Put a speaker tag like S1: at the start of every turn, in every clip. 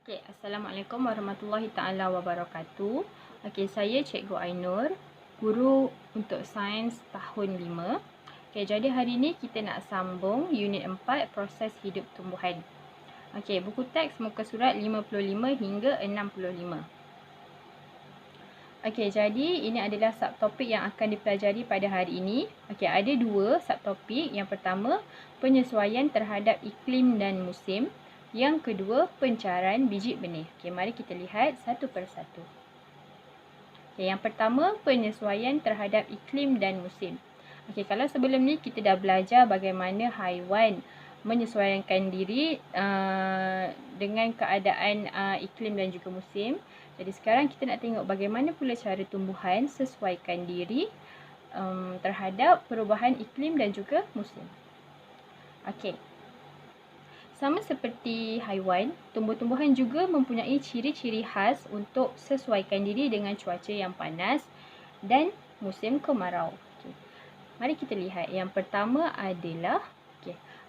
S1: Okay, Assalamualaikum warahmatullahi taala wabarakatuh. Okay, saya Cikgu Ainur, guru untuk sains tahun 5. Okay, jadi hari ini kita nak sambung unit 4 proses hidup tumbuhan. Okay, buku teks muka surat 55 hingga 65. Okay, jadi ini adalah subtopik yang akan dipelajari pada hari ini. Okay, ada dua subtopik. Yang pertama, penyesuaian terhadap iklim dan musim. Yang kedua, pencarian biji benih. Okay, mari kita lihat satu persatu. Okay, yang pertama, penyesuaian terhadap iklim dan musim. Okay, kalau sebelum ni kita dah belajar bagaimana haiwan menyesuaikan diri dengan keadaan iklim dan juga musim. Jadi sekarang kita nak tengok bagaimana pula cara tumbuhan sesuaikan diri terhadap perubahan iklim dan juga musim. Okay. Sama seperti haiwan, tumbuh-tumbuhan juga mempunyai ciri-ciri khas untuk sesuaikan diri dengan cuaca yang panas dan musim kemarau. Okay. Mari kita lihat. Yang pertama adalah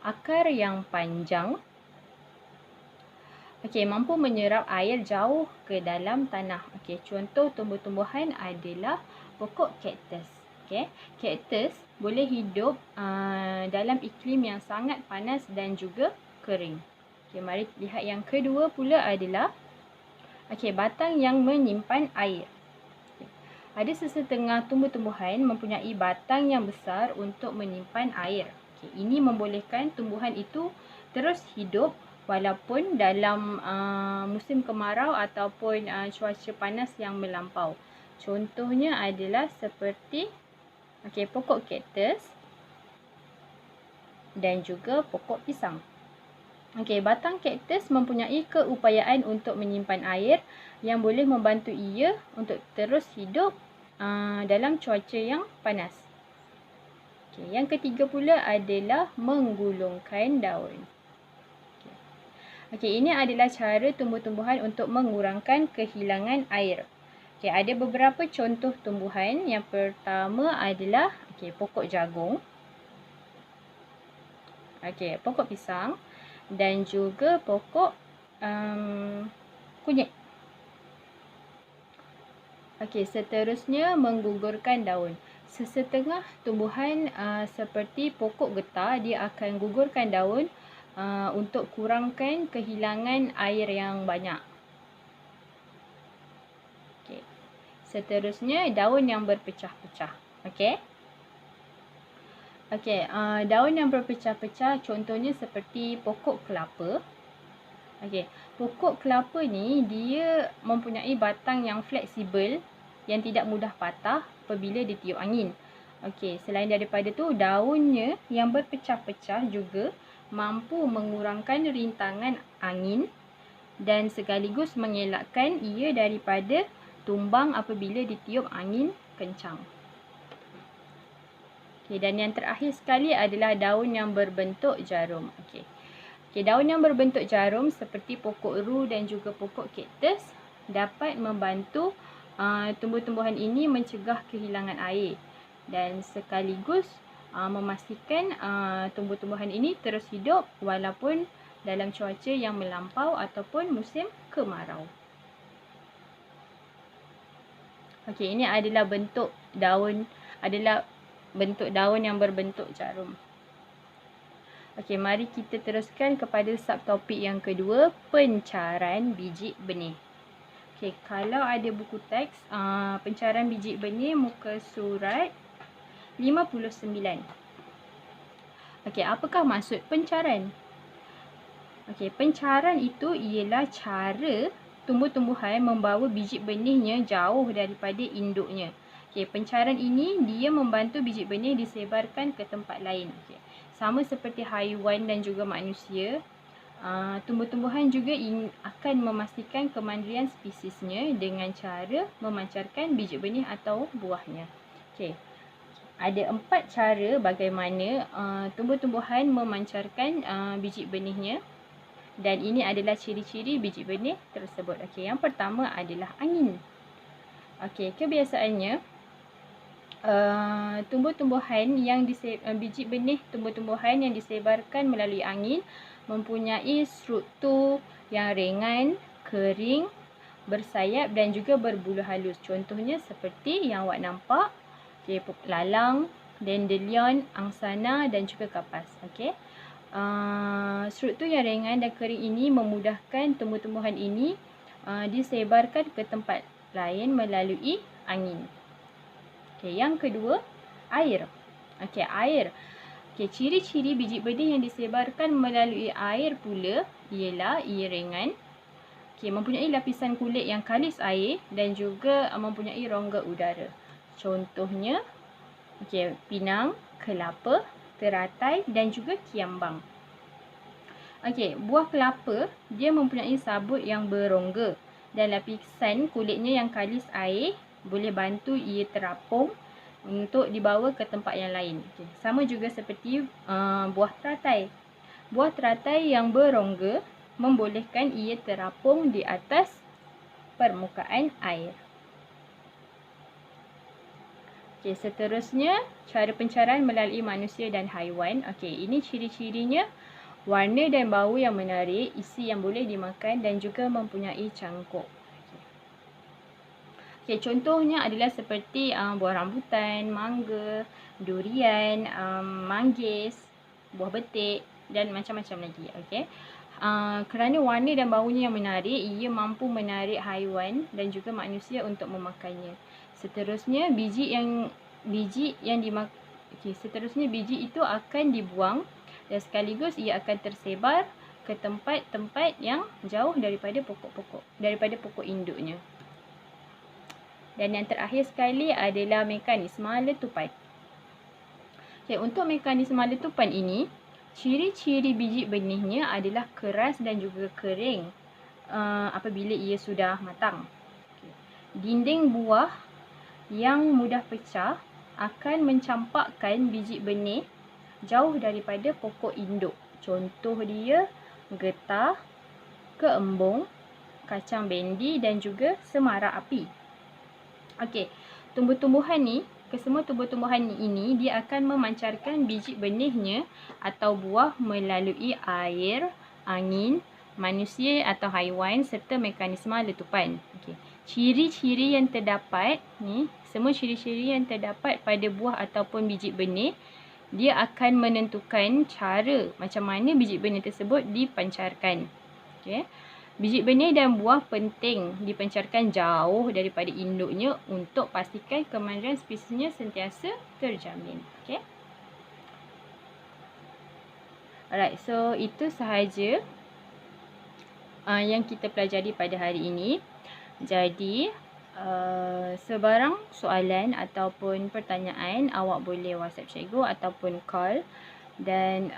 S1: akar yang panjang. Mampu menyerap air jauh ke dalam tanah. Contoh tumbuh-tumbuhan adalah pokok kaktus. Kaktus boleh hidup dalam iklim yang sangat panas dan juga kering. Mari lihat yang kedua pula adalah batang yang menyimpan air. Ada sesetengah tumbuh-tumbuhan mempunyai batang yang besar untuk menyimpan air. Ini membolehkan tumbuhan itu terus hidup walaupun dalam musim kemarau ataupun cuaca panas yang melampau. Contohnya adalah seperti pokok kaktus dan juga pokok pisang. Batang kaktus mempunyai keupayaan untuk menyimpan air yang boleh membantu ia untuk terus hidup dalam cuaca yang panas. Yang ketiga pula adalah menggulungkan daun. Ini adalah cara tumbuh-tumbuhan untuk mengurangkan kehilangan air. Ada beberapa contoh tumbuhan. Yang pertama adalah pokok jagung, pokok pisang dan juga pokok kunyit. Seterusnya menggugurkan daun. Sesetengah tumbuhan seperti pokok getah, dia akan gugurkan daun untuk kurangkan kehilangan air yang banyak. Seterusnya daun yang berpecah-pecah. Daun yang berpecah-pecah contohnya seperti pokok kelapa. Pokok kelapa ni dia mempunyai batang yang fleksibel yang tidak mudah patah apabila ditiup angin. Selain daripada tu, daunnya yang berpecah-pecah juga mampu mengurangkan rintangan angin dan sekaligus mengelakkan ia daripada tumbang apabila ditiup angin kencang. Dan yang terakhir sekali adalah daun yang berbentuk jarum. Daun yang berbentuk jarum seperti pokok ru dan juga pokok kaktus dapat membantu tumbuh-tumbuhan ini mencegah kehilangan air dan sekaligus memastikan tumbuh-tumbuhan ini terus hidup walaupun dalam cuaca yang melampau ataupun musim kemarau. Ini adalah bentuk daun yang berbentuk jarum. Mari kita teruskan kepada subtopik yang kedua, pencarian biji benih. Kalau ada buku teks pencarian biji benih muka surat 59. Apakah maksud pencarian? Pencarian itu ialah cara tumbuh-tumbuhan membawa biji benihnya jauh daripada induknya. Pencarian ini dia membantu biji benih disebarkan ke tempat lain. Sama seperti haiwan dan juga manusia, tumbuh-tumbuhan juga akan memastikan kemandirian spesiesnya dengan cara memancarkan biji benih atau buahnya. Ada 4 cara bagaimana tumbuh-tumbuhan memancarkan biji benihnya dan ini adalah ciri-ciri biji benih tersebut. Yang pertama adalah angin. Kebiasaannya biji benih tumbuh-tumbuhan yang disebarkan melalui angin mempunyai struktur yang ringan kering, bersayap dan juga berbulu halus. Contohnya seperti yang awak nampak, okay, lalang, dandelion, angsana dan juga kapas. Okay. Struktur yang ringan dan kering ini memudahkan tumbuh-tumbuhan ini disebarkan ke tempat lain melalui angin. Okay, yang kedua, air. Okay, air. Okay, ciri-ciri biji benih yang disebarkan melalui air pula ialah ia ringan, okay, mempunyai lapisan kulit yang kalis air dan juga mempunyai rongga udara. Contohnya, okay, pinang, kelapa, teratai dan juga kiambang. Okay, buah kelapa dia mempunyai sabut yang berongga dan lapisan kulitnya yang kalis air boleh bantu ia terapung untuk dibawa ke tempat yang lain. Okay. Sama juga seperti buah teratai. Buah teratai yang berongga membolehkan ia terapung di atas permukaan air. Okay, seterusnya cara pencarian melalui manusia dan haiwan. Okay, ini ciri-cirinya: warna dan bau yang menarik, isi yang boleh dimakan dan juga mempunyai cangkuk. Okay, contohnya adalah seperti buah rambutan, mangga, durian, manggis, buah betik dan macam-macam lagi. Okay. Kerana warna dan baunya yang menarik, ia mampu menarik haiwan dan juga manusia untuk memakannya. Seterusnya biji itu akan dibuang dan sekaligus ia akan tersebar ke tempat-tempat yang jauh daripada pokok induknya. Dan yang terakhir sekali adalah mekanisme letupan. Okay, untuk mekanisme letupan ini, ciri-ciri biji benihnya adalah keras dan juga kering apabila ia sudah matang. Okay. Dinding buah yang mudah pecah akan mencampakkan biji benih jauh daripada pokok induk. Contoh dia getah, keembung, kacang bendi dan juga semarak api. Okey, kesemua tumbuh-tumbuhan ini dia akan memancarkan biji benihnya atau buah melalui air, angin, manusia atau haiwan serta mekanisme letupan. Okey. Ciri-ciri yang terdapat ni, semua ciri-ciri yang terdapat pada buah ataupun biji benih, dia akan menentukan cara macam mana biji benih tersebut dipancarkan. Okey. Biji benih dan buah penting dipancarkan jauh daripada induknya untuk pastikan kemandaran spesiesnya sentiasa terjamin. Okay. Alright, so itu sahaja yang kita pelajari pada hari ini. Jadi, sebarang soalan ataupun pertanyaan, awak boleh WhatsApp cikgu ataupun call. Dan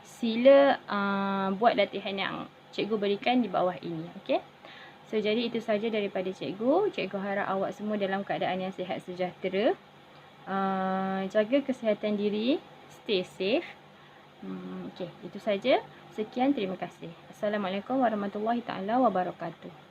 S1: sila buat latihan yang cikgu berikan di bawah ini. Okay? So, jadi itu sahaja daripada cikgu. Cikgu harap awak semua dalam keadaan yang sihat sejahtera. Jaga kesihatan diri. Stay safe. Okay, itu sahaja. Sekian, terima kasih. Assalamualaikum warahmatullahi taala wabarakatuh.